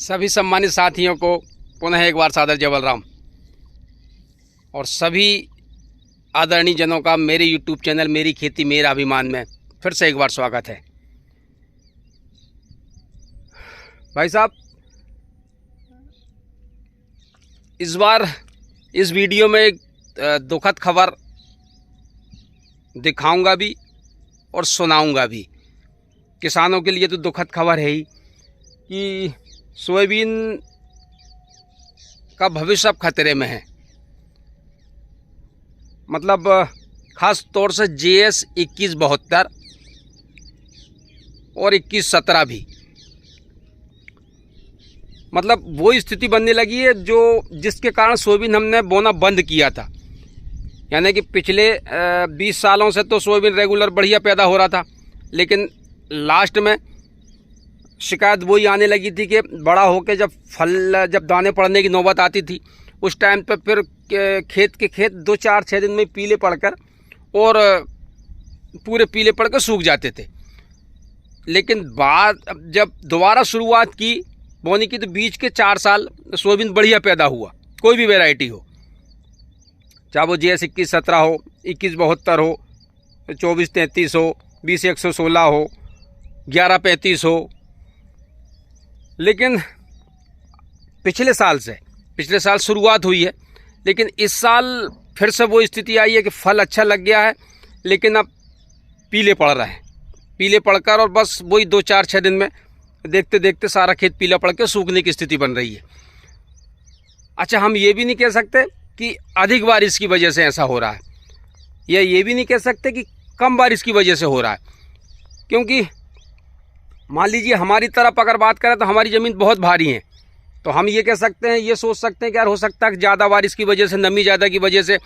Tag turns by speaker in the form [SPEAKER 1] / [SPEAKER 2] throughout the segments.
[SPEAKER 1] सभी सम्मानित साथियों को पुनः एक बार सादर जय बलराम और सभी आदरणीय जनों का मेरे YouTube चैनल मेरी खेती मेरा अभिमान में फिर से एक बार स्वागत है। भाई साहब, इस बार इस वीडियो में एक दुखद खबर दिखाऊंगा भी और सुनाऊंगा भी। किसानों के लिए तो दुखद खबर है ही कि सोयाबीन का भविष्य अब खतरे में है। मतलब ख़ास तौर से JS 2172 और 2117 भी, मतलब वो स्थिति बनने लगी है जिसके कारण सोयाबीन हमने बोना बंद किया था। यानी कि पिछले 20 सालों से तो सोयाबीन रेगुलर बढ़िया पैदा हो रहा था, लेकिन लास्ट में शिकायत वही आने लगी थी कि बड़ा होकर जब दाने पड़ने की नौबत आती थी उस टाइम पे फिर खेत 2-4-6 दिन में पीले पड़कर और पूरे पीले पड़कर सूख जाते थे। लेकिन जब दोबारा शुरुआत की बोने की तो बीच के 4 साल सोयाबीन बढ़िया पैदा हुआ, कोई भी वैरायटी हो, चाहे वो JS 2117 हो, 2172 हो, 2433 हो, 20116 हो, 1135 हो। लेकिन पिछले साल शुरुआत हुई है, लेकिन इस साल फिर से वो स्थिति आई है कि फल अच्छा लग गया है लेकिन अब पीले पड़ रहे हैं। पीले पड़कर और बस वही 2-4-6 दिन में देखते देखते सारा खेत पीला पड़ के सूखने की स्थिति बन रही है। अच्छा, हम ये भी नहीं कह सकते कि अधिक बारिश की वजह से ऐसा हो रहा है, या ये भी नहीं कह सकते कि कम बारिश की वजह से हो रहा है, क्योंकि मान लीजिए हमारी तरफ अगर बात करें तो हमारी ज़मीन बहुत भारी है, तो हम ये कह सकते हैं, ये सोच सकते हैं कि यार हो सकता है कि ज़्यादा बारिश की वजह से, नमी ज़्यादा की वजह से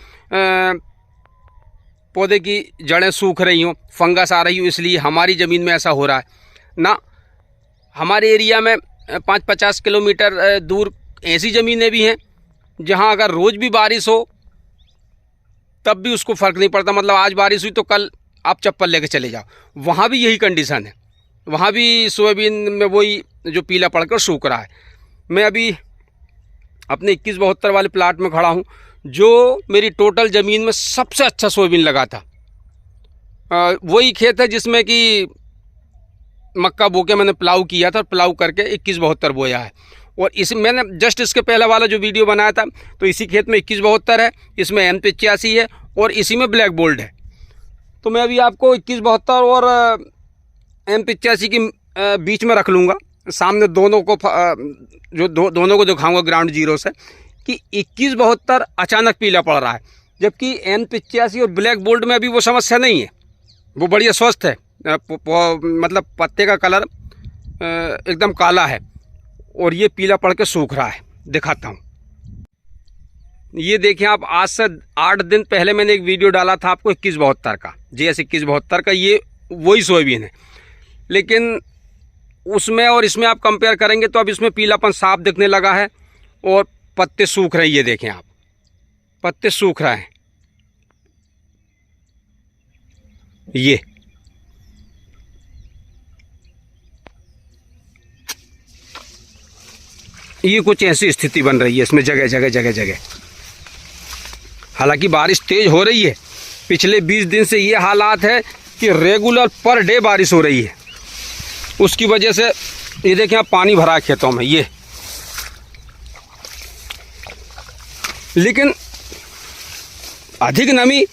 [SPEAKER 1] पौधे की जड़ें सूख रही हों, फंगस आ रही हो, इसलिए हमारी ज़मीन में ऐसा हो रहा है ना। हमारे एरिया में 5-50 किलोमीटर दूर ऐसी ज़मीनें भी हैं जहां अगर रोज़ भी बारिश हो तब भी उसको फ़र्क नहीं पड़ता। मतलब आज बारिश हुई तो कल आप चप्पल लेके चले जाओ, वहाँ भी यही कंडीशन है, वहाँ भी सोयाबीन में वही जो पीला पड़कर सूख रहा है। मैं अभी अपने 2172 वाले प्लाट में खड़ा हूँ, जो मेरी टोटल ज़मीन में सबसे अच्छा सोयाबीन लगा था। वही खेत है जिसमें कि मक्का बो के मैंने प्लाऊ किया था, प्लाऊ करके 2172 बोया है। और मैंने जस्ट इसके पहले वाला जो वीडियो बनाया था तो इसी खेत में 2172 है, इसमें M85 है और इसी में ब्लैक गोल्ड है। तो मैं अभी आपको 2172 और M85 की बीच में रख लूँगा, सामने दोनों को दिखाऊंगा ग्राउंड जीरो से कि 2172 अचानक पीला पड़ रहा है, जबकि M85 और ब्लैक गोल्ड में अभी वो समस्या नहीं है, वो बढ़िया स्वस्थ है। मतलब पत्ते का कलर एकदम काला है और ये पीला पड़ के सूख रहा है। दिखाता हूँ, ये देखिए आप, आज से 8 दिन पहले मैंने एक वीडियो डाला था आपको 2172 का, JS 2172 का, ये वही सोयाबीन है। लेकिन उसमें और इसमें आप कंपेयर करेंगे तो अब इसमें पीलापन साफ दिखने लगा है और पत्ते सूख रहे हैं। ये देखें आप, पत्ते सूख रहे हैं। ये कुछ ऐसी स्थिति बन रही है इसमें जगह। हालांकि बारिश तेज हो रही है, पिछले 20 दिन से ये हालात है कि रेगुलर पर डे बारिश हो रही है। उसकी वजह से ये देखें आप, पानी भरा है खेतों में ये। लेकिन अधिक नमी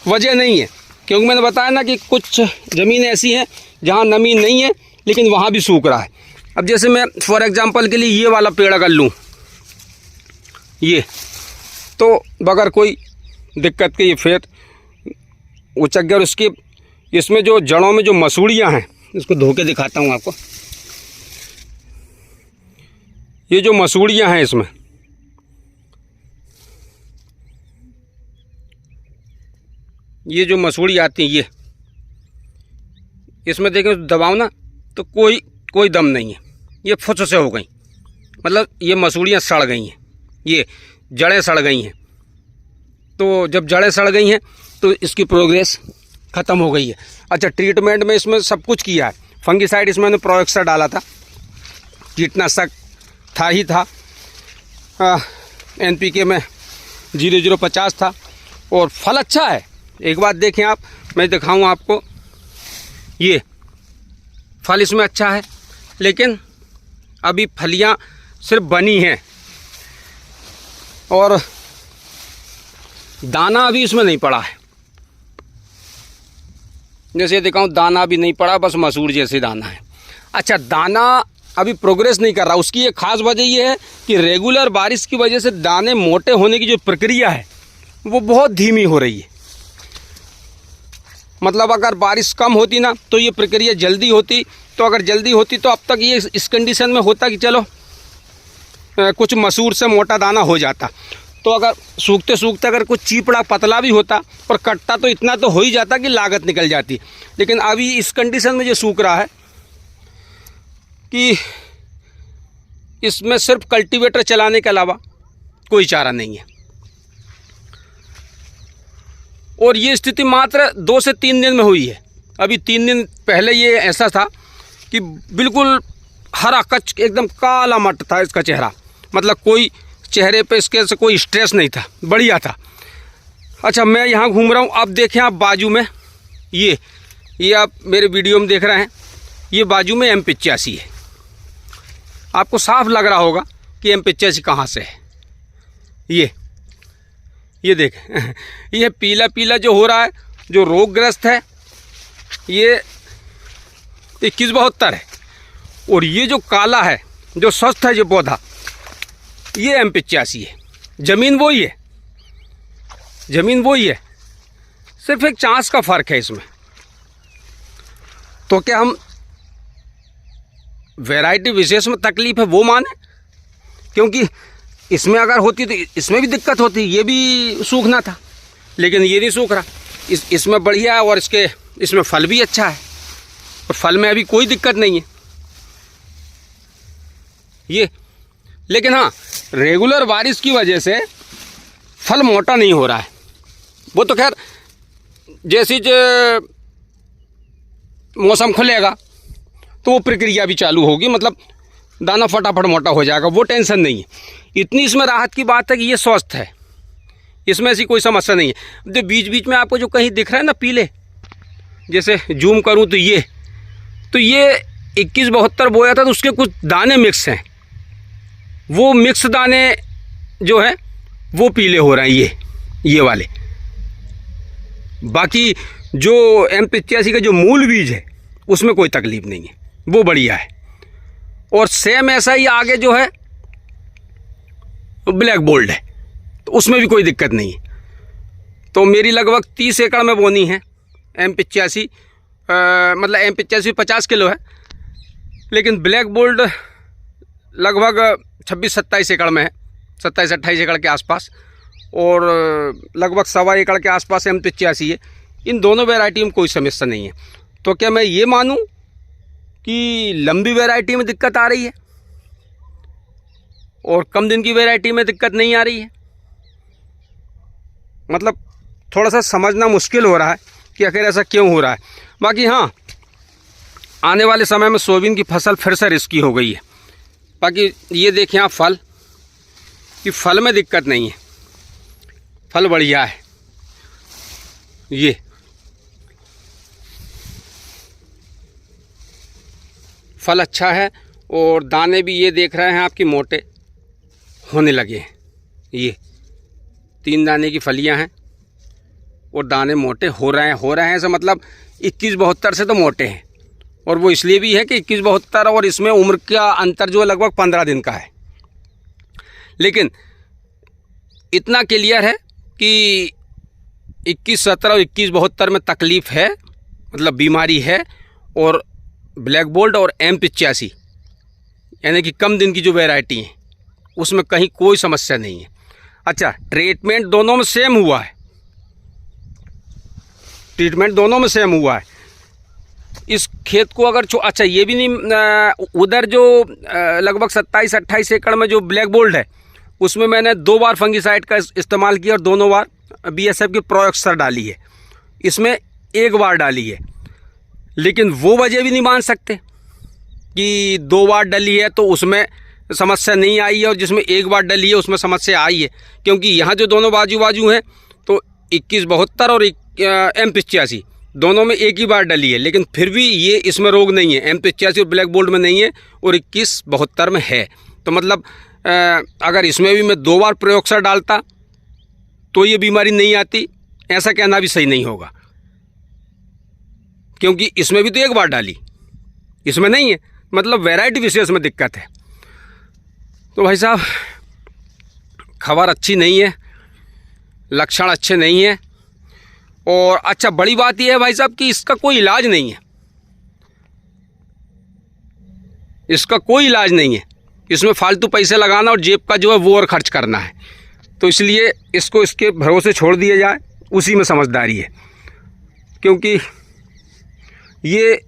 [SPEAKER 1] वजह नहीं है, क्योंकि मैंने बताया ना कि कुछ ज़मीन ऐसी हैं जहां नमी नहीं है लेकिन वहां भी सूख रहा है। अब जैसे मैं फॉर एग्जांपल के लिए ये वाला पेड़ अगर लूँ, ये तो बगैर कोई दिक्कत के ये फिर उचक गया। और उसके इसमें जो जड़ों में जो मसूड़ियाँ हैं, इसको धो के दिखाता हूँ आपको। ये जो मसूड़ियाँ हैं इसमें, ये जो मसूड़ी आती है, ये इसमें देखें दबाओ ना तो कोई दम नहीं है, ये फुस से हो गई। मतलब ये मसूड़ियाँ सड़ गई हैं, ये जड़ें सड़ गई हैं। तो जब जड़ें सड़ गई हैं तो इसकी प्रोग्रेस ख़त्म हो गई है। अच्छा, ट्रीटमेंट में इसमें सब कुछ किया है। फंगिसाइड इसमें मैंने प्रोएक्सा डाला था, कीटनाशक था ही था, NPK में 0050 था और फल अच्छा है। एक बात देखें आप, मैं दिखाऊं आपको, ये फल इसमें अच्छा है, लेकिन अभी फलियां सिर्फ बनी हैं और दाना अभी इसमें नहीं पड़ा है। जैसे दिखाऊं, दाना भी नहीं पड़ा, बस मसूर जैसे दाना है। अच्छा, दाना अभी प्रोग्रेस नहीं कर रहा। उसकी एक खास वजह ये है कि रेगुलर बारिश की वजह से दाने मोटे होने की जो प्रक्रिया है वो बहुत धीमी हो रही है। मतलब अगर बारिश कम होती ना तो ये प्रक्रिया जल्दी होती, तो अगर जल्दी होती तो अब तक ये इस कंडीशन में होता कि चलो कुछ मसूर से मोटा दाना हो जाता। तो अगर सूखते सूखते अगर कुछ चीपड़ा पतला भी होता और कटता तो इतना तो हो ही जाता कि लागत निकल जाती। लेकिन अभी इस कंडीशन में जो सूख रहा है कि इसमें सिर्फ कल्टीवेटर चलाने के अलावा कोई चारा नहीं है। और ये स्थिति मात्र 2 से 3 दिन में हुई है। अभी 3 दिन पहले ये ऐसा था कि बिल्कुल हरा कच, एकदम काला मट था इसका चेहरा। मतलब कोई चेहरे पे इसके से कोई स्ट्रेस नहीं था, बढ़िया था। अच्छा, मैं यहाँ घूम रहा हूँ, अब देखें आप बाजू में ये आप मेरे वीडियो में देख रहे हैं, ये बाजू में M85 है। आपको साफ लग रहा होगा कि M85 कहाँ से है। ये देखें ये पीला पीला जो हो रहा है, जो रोगग्रस्त है, ये 2172 है। और ये जो काला है, जो स्वस्थ है, जो पौधा, ये M85 है। ज़मीन वही है, ज़मीन वही है, सिर्फ एक चांस का फ़र्क है इसमें। तो क्या हम वैरायटी विशेष में तकलीफ है वो माने? क्योंकि इसमें अगर होती तो इसमें भी दिक्कत होती, ये भी सूखना था, लेकिन ये नहीं सूख रहा। इसमें बढ़िया है और इसमें फल भी अच्छा है और फल में अभी कोई दिक्कत नहीं है ये। लेकिन हाँ, रेगुलर बारिश की वजह से फल मोटा नहीं हो रहा है। वो तो खैर जैसे मौसम खुलेगा तो वो प्रक्रिया भी चालू होगी, मतलब दाना फटाफट मोटा हो जाएगा, वो टेंशन नहीं है। इतनी इसमें राहत की बात है कि ये स्वस्थ है, इसमें ऐसी कोई समस्या नहीं है। जो बीच बीच में आपको जो कहीं दिख रहा है ना पीले, जैसे जूम करूं तो ये 2172 बोया था तो उसके कुछ दाने मिक्स हैं, वो मिक्स दाने जो है वो पीले हो रहे हैं, ये वाले। बाकी जो M85 का जो मूल बीज है उसमें कोई तकलीफ नहीं है, वो बढ़िया है। और सेम ऐसा ही आगे जो है ब्लैक गोल्ड है, तो उसमें भी कोई दिक्कत नहीं है। तो मेरी लगभग 30 एकड़ में बोनी है M85, मतलब M85 50 किलो है, लेकिन ब्लैक गोल्ड लगभग 26-27 एकड़ में है, 27-28 एकड़ के आसपास, और लगभग 1.25 एकड़ के आसपास M85 है। इन दोनों वैरायटी में कोई समस्या नहीं है। तो क्या मैं ये मानूं कि लंबी वैरायटी में दिक्कत आ रही है और कम दिन की वैरायटी में दिक्कत नहीं आ रही है? मतलब थोड़ा सा समझना मुश्किल हो रहा है कि आखिर ऐसा क्यों हो रहा है। बाकी हाँ, आने वाले समय में सोयाबीन की फसल फिर से रिस्की हो गई है। बाकी ये देखें आप फल, कि फल में दिक्कत नहीं है, फल बढ़िया है। ये फल अच्छा है और दाने भी ये देख रहे हैं आपकी मोटे होने लगे हैं। ये 3 दाने की फलियां हैं और दाने मोटे हो रहे हैं ऐसा मतलब 2172 से तो मोटे हैं। और वो इसलिए भी है कि 2172 और इसमें उम्र का अंतर जो लगभग 15 दिन का है। लेकिन इतना क्लियर है कि 2117 और 2172 में तकलीफ़ है, मतलब बीमारी है। और ब्लैक गोल्ड और M85 यानी कि कम दिन की जो वैरायटी है उसमें कहीं कोई समस्या नहीं है। अच्छा, ट्रीटमेंट दोनों में सेम हुआ है, ट्रीटमेंट दोनों में सेम हुआ है। इस खेत को अगर अच्छा ये भी नहीं, उधर जो लगभग 27-28 एकड़ में जो ब्लैक गोल्ड है उसमें मैंने 2 बार फंगीसाइड का इस्तेमाल किया और दोनों बार BSF की प्रोएक्सर डाली है। इसमें 1 बार डाली है, लेकिन वो वजह भी नहीं मान सकते कि 2 बार डली है तो उसमें समस्या नहीं आई है, और जिसमें 1 बार डली है उसमें समस्या आई है। क्योंकि यहाँ जो दोनों बाजू हैं तो 2172 और M85 दोनों में एक ही बार डली है, लेकिन फिर भी ये इसमें रोग नहीं है। M85 और ब्लैक बोल्ट में नहीं है और 2172 में है। तो मतलब अगर इसमें भी मैं 2 बार प्रयोगसर डालता तो ये बीमारी नहीं आती, ऐसा कहना भी सही नहीं होगा। क्योंकि इसमें भी तो 1 बार डाली, इसमें नहीं है, मतलब वैरायटी विशेष में दिक्कत है। तो भाई साहब खबर अच्छी नहीं है, लक्षण अच्छे नहीं है। और अच्छा बड़ी बात यह है भाई साहब कि इसका कोई इलाज नहीं है, इसका कोई इलाज नहीं है। इसमें फालतू पैसे लगाना और जेब का जो है वो और खर्च करना है। तो इसलिए इसको इसके भरोसे छोड़ दिया जाए, उसी में समझदारी है। क्योंकि ये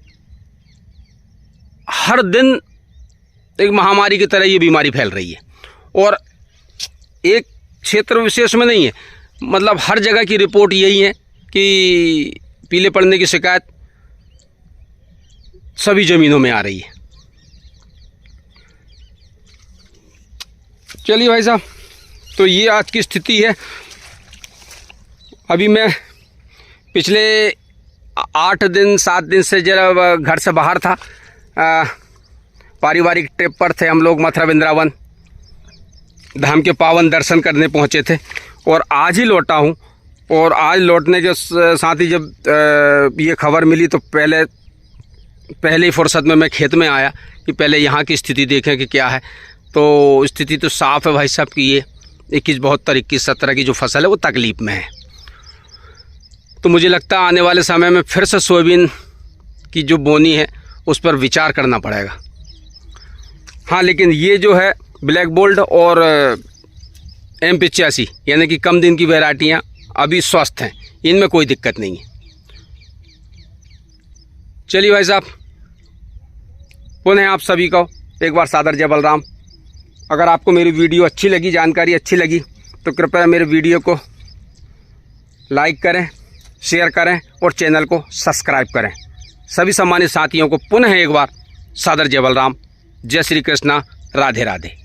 [SPEAKER 1] हर दिन एक महामारी की तरह ये बीमारी फैल रही है, और एक क्षेत्र विशेष में नहीं है, मतलब हर जगह की रिपोर्ट यही है कि पीले पड़ने की शिकायत सभी ज़मीनों में आ रही है। चलिए भाई साहब, तो ये आज की स्थिति है। अभी मैं पिछले 8 दिन 7 दिन से जरा घर से बाहर था, पारिवारिक ट्रिप पर थे हम लोग। मथुरा वृंदावन धाम के पावन दर्शन करने पहुँचे थे और आज ही लौटा हूँ। और आज लौटने के साथ ही जब ये खबर मिली तो पहले ही फुर्सत में मैं खेत में आया कि पहले यहाँ की स्थिति देखें कि क्या है। तो स्थिति तो साफ़ है भाई साहब कि ये 2172 2117 की जो फसल है वो तकलीफ़ में है। तो मुझे लगता है आने वाले समय में फिर से सोयाबीन की जो बोनी है उस पर विचार करना पड़ेगा। हाँ, लेकिन ये जो है ब्लैक बोल्ट और M85 यानी कि कम दिन की वैरायटियाँ अभी स्वस्थ हैं, इनमें कोई दिक्कत नहीं है। चलिए भाई साहब, पुनः आप सभी को एक बार सादर जय बलराम। अगर आपको मेरी वीडियो अच्छी लगी, जानकारी अच्छी लगी, तो कृपया मेरे वीडियो को लाइक करें, शेयर करें और चैनल को सब्सक्राइब करें। सभी सम्मानित साथियों को पुनः एक बार सादर जय बलराम। जय श्री कृष्णा, राधे राधे।